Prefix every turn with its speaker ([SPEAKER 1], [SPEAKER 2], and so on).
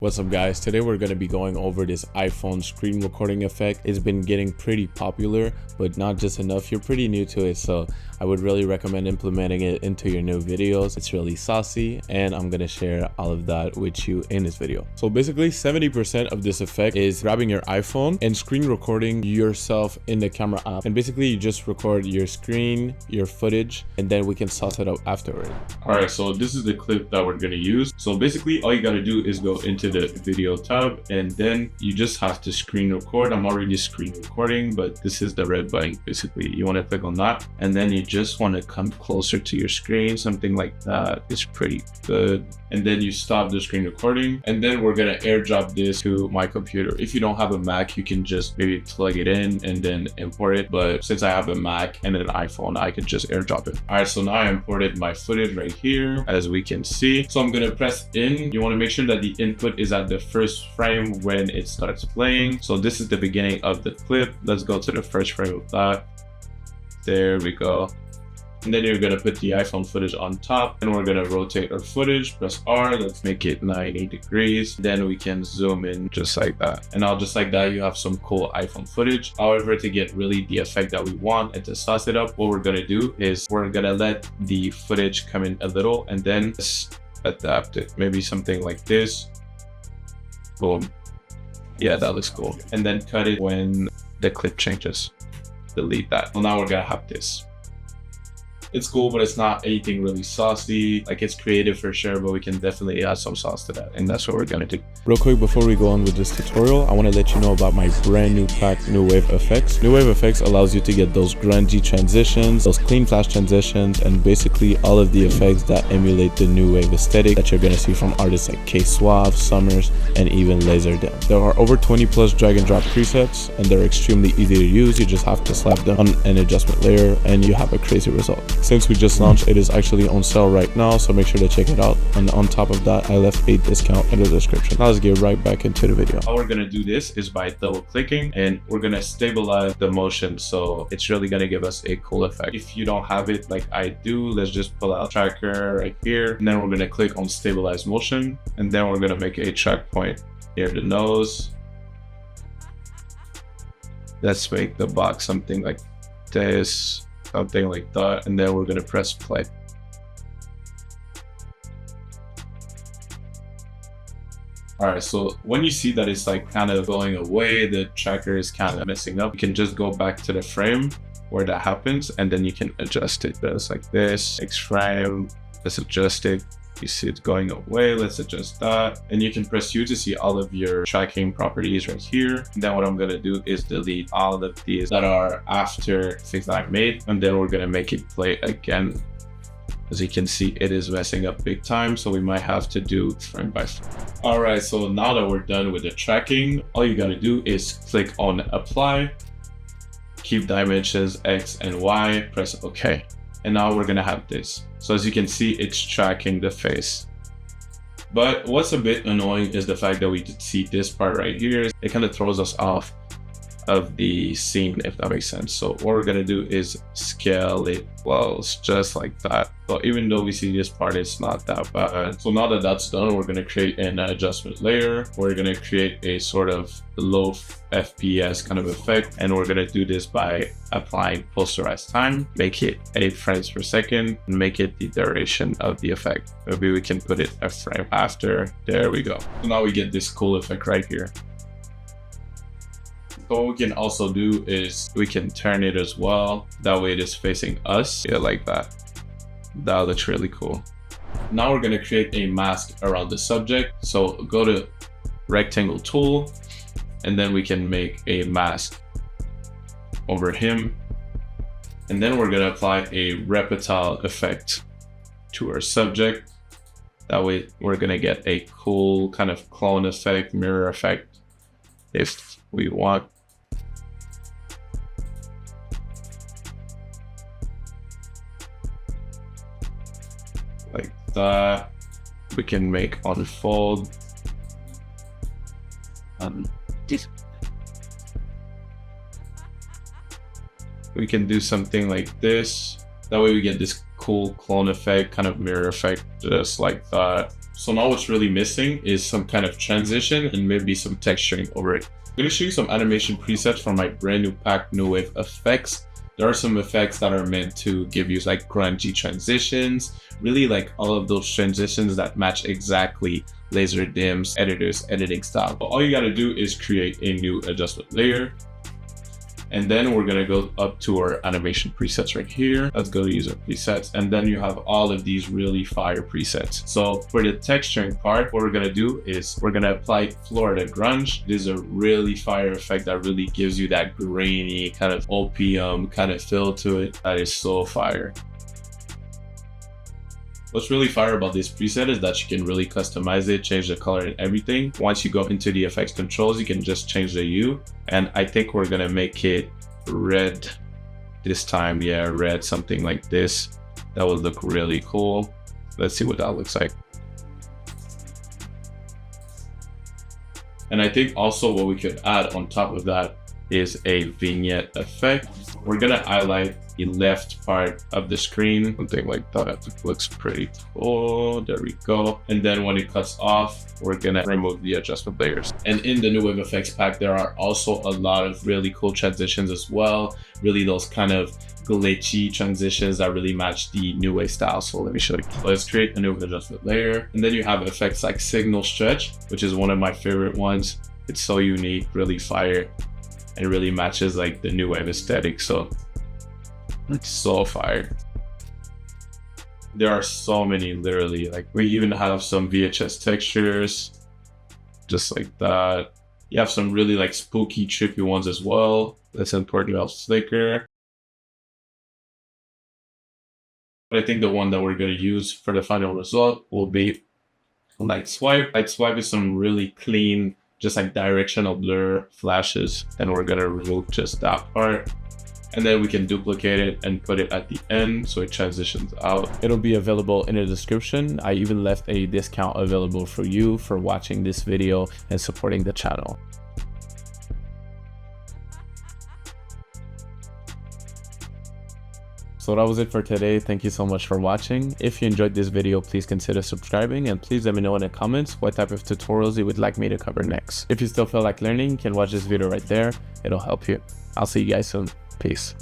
[SPEAKER 1] What's up guys, today we're going to be going over this iPhone screen recording effect. It's been getting pretty popular, but not just enough. You're pretty new to it, so I would really recommend implementing it into your new videos. It's really saucy and I'm going to share all of that with you in this video. So basically 70% of this effect is grabbing your iPhone and screen recording yourself in the camera app. And basically you just record your screen, your footage, and then we can sauce it up afterward. Alright, so this is the clip that we're going to use. So basically all you got to do is go into the video tab and then you just have to screen record. I'm already screen recording, but this is the red button. Basically you want to click on that and then you just want to come closer to your screen, something like that. It's pretty good. And then you stop the screen recording and then we're going to airdrop this to my computer. If you don't have a Mac, you can just maybe plug it in and then import it, but since I have a Mac and an iPhone, I could just airdrop it. All right, so now I imported my footage right here, as we can see. So I'm going to press in. You want to make sure that the input is at the first frame when it starts playing. So this is the beginning of the clip. Let's go to the first frame of that. There we go. And then you're going to put the iPhone footage on top and we're going to rotate our footage. Press R. Let's make it 90 degrees. Then we can zoom in just like that. And now just like that, you have some cool iPhone footage. However, to get really the effect that we want and to sauce it up, what we're going to do is we're going to let the footage come in a little and then adapt it. Maybe something like this. Boom. Yeah, that looks cool. And then cut it when the clip changes. Delete that. Well, now we're going to have this. It's cool, but it's not anything really saucy. Like, it's creative for sure, but we can definitely add some sauce to that. And that's what we're gonna do. Real quick, before we go on with this tutorial, I want to let you know about my brand new pack, New Wave Effects. New Wave Effects allows you to get those grungy transitions, those clean flash transitions, and basically all of the effects that emulate the new wave aesthetic that you're gonna see from artists like K-Suave, Summers, and even Lazer. There are over 20 plus drag and drop presets, and they're extremely easy to use. You just have to slap them on an adjustment layer, and you have a crazy result. Since we just launched, it is actually on sale right now, so make sure to check it out. And on top of that, I left a discount in the description. Now let's get right back into the video. How we're gonna do this is by double clicking, and we're gonna stabilize the motion, so it's really gonna give us a cool effect. If you don't have it like I do, let's just pull out tracker right here, and then we're gonna click on stabilize motion, and then we're gonna make a track point near the nose. Let's make the box something like this. Something like that, and then we're gonna press play. All right, so when you see that it's like kind of going away, the tracker is kind of messing up, you can just go back to the frame where that happens and then you can adjust it. Just like this, next frame, let's adjust it. You see it going away, let's adjust that. And you can press U to see all of your tracking properties right here. And then what I'm gonna do is delete all of these that are after things that I made. And then we're gonna make it play again. As you can see, it is messing up big time, so we might have to do frame by frame. All right, so now that we're done with the tracking, all you gotta do is click on apply, keep dimensions X and Y, press OK. And now we're gonna have this. So as you can see, it's tracking the face. But what's a bit annoying is the fact that we see this part right here. It kind of throws us off of the scene, if that makes sense. So what we're gonna do is scale it close, just like that. So even though we see this part, it's not that bad. So now that that's done, we're gonna create an adjustment layer. We're gonna create a sort of low FPS kind of effect, and we're gonna do this by applying posterized time, make it 8 frames per second, and make it the duration of the effect. Maybe we can put it a frame after. There we go. So now we get this cool effect right here. So what we can also do is we can turn it as well. That way it is facing us. Yeah, like that. That looks really cool. Now we're gonna create a mask around the subject. So go to rectangle tool, and then we can make a mask over him. And then we're gonna apply a reptile effect to our subject. That way we're gonna get a cool kind of clone effect, mirror effect, if we want. Like that. We can make unfold. We can do something like this. That way we get this cool clone effect, kind of mirror effect, just like that. So now what's really missing is some kind of transition and maybe some texturing over it. I'm going to show you some animation presets from my brand new pack, New Wave Effects. There are some effects that are meant to give you like grungy transitions, really like all of those transitions that match exactly LaserDim's editor's editing style. But all you got to do is create a new adjustment layer. And then we're gonna go up to our animation presets right here. Let's go to user presets. And then you have all of these really fire presets. So for the texturing part, what we're gonna do is we're gonna apply Florida Grunge. This is a really fire effect that really gives you that grainy kind of opium kind of feel to it. That is so fire. What's really fire about this preset is that you can really customize it, change the color and everything. Once you go into the effects controls, you can just change the hue. And I think we're gonna make it red this time. Yeah, red, something like this. That would look really cool. Let's see what that looks like. And I think also what we could add on top of that is a vignette effect. We're gonna highlight the left part of the screen, something like that. It looks pretty cool. There we go. And then when it cuts off, we're gonna remove the adjustment layers. And in the New Wave Effects pack, there are also a lot of really cool transitions as well. Really those kind of glitchy transitions that really match the New Wave style. So let me show you. Let's create a new adjustment layer. And then you have effects like Signal Stretch, which is one of my favorite ones. It's so unique, really fire, and it really matches like the New Wave aesthetic. So it's so fire. There are so many, literally. Like we even have some VHS textures, just like that. You have some really like spooky, trippy ones as well. Let's import the flicker. But I think the one that we're going to use for the final result will be Light Swipe. Light Swipe is some really clean, just like directional blur flashes. Then we're going to remove just that part. And then we can duplicate it and put it at the end so it transitions out. It'll be available in the description. I even left a discount available for you for watching this video and supporting the channel. So that was it for today. Thank you so much for watching. If you enjoyed this video, please consider subscribing and please let me know in the comments what type of tutorials you would like me to cover next. If you still feel like learning, you can watch this video right there. It'll help you. I'll see you guys soon. Peace.